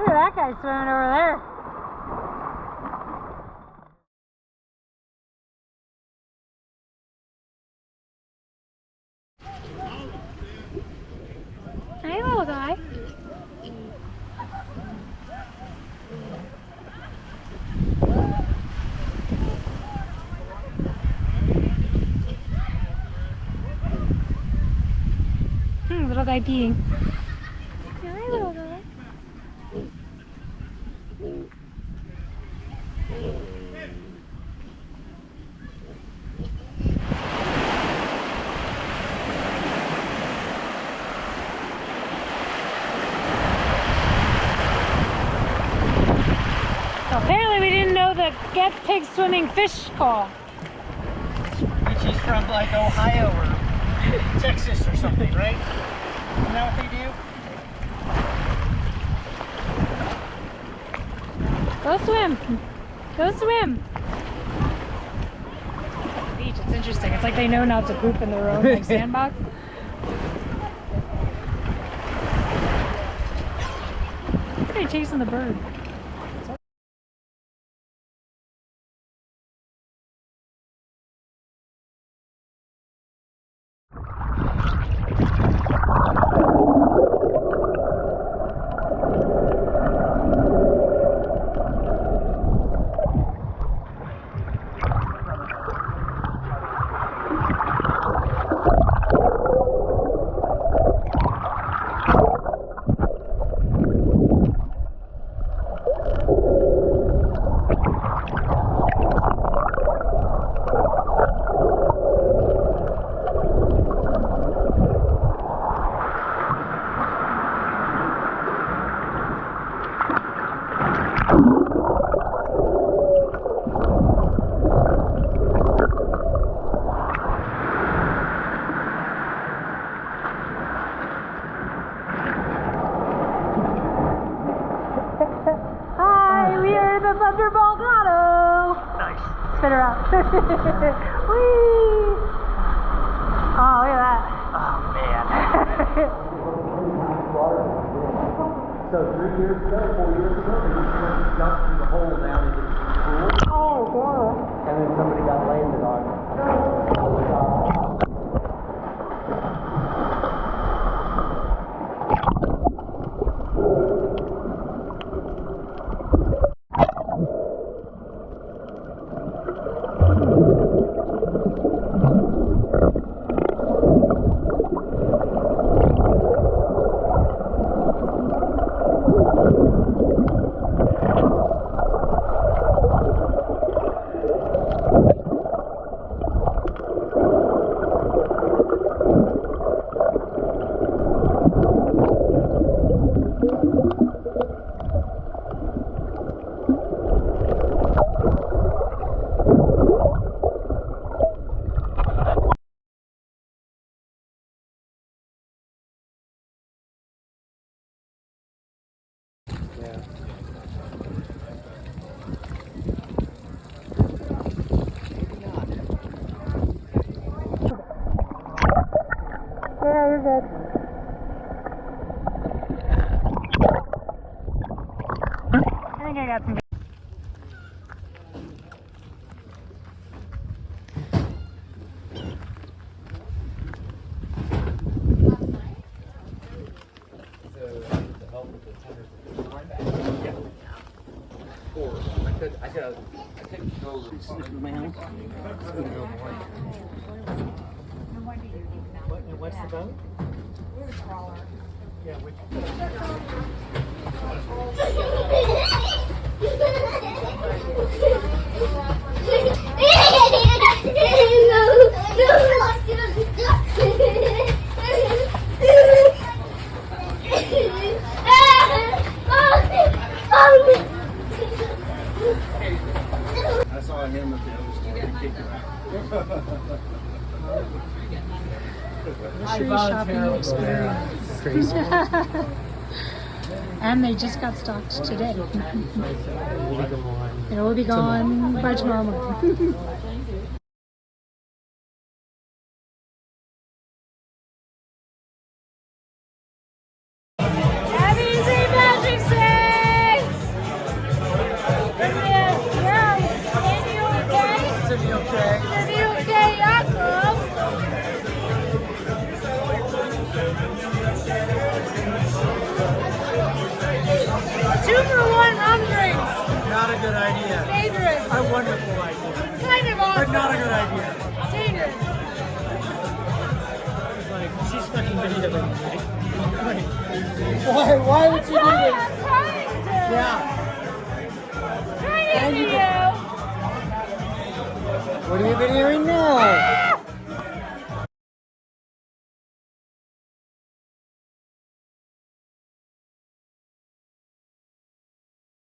at that guy swimming over there. Hey, little guy. Little guy peeing. Hi, little guy. Apparently we didn't know the get pig swimming fish call. She's from like Ohio or Texas or something, right? Isn't that what they do? Go swim. Go swim. Beach, it's interesting. It's like they know not to poop in their own like, sandbox. They're chasing the bird. Hi, we are in the Thunderball grotto. Nice. Spin her out. Whee! Oh, look at that. Oh man. So 3 years ago, 4 years ago, they just jumped through the hole down into the pool. Oh, cool. And then somebody got landed on it. Yeah, you're good. I think I got some. I couldn't go over my house. What's the boat? Yeah, which I saw him at the other store. He kicked it out. Free shopping experience. Crazy. And they just got stocked today. It will be gone by tomorrow morning. Happy St. Patrick's Day! 2 for 1 rum drinks. Not a good idea. Dangerous. A wonderful idea. Kind of awesome. But not a good idea. Dangerous. It's like, she's fucking videoing me, right? Why would you do I'm this? trying to. Yeah. Trying to And you video. What are you videoing now?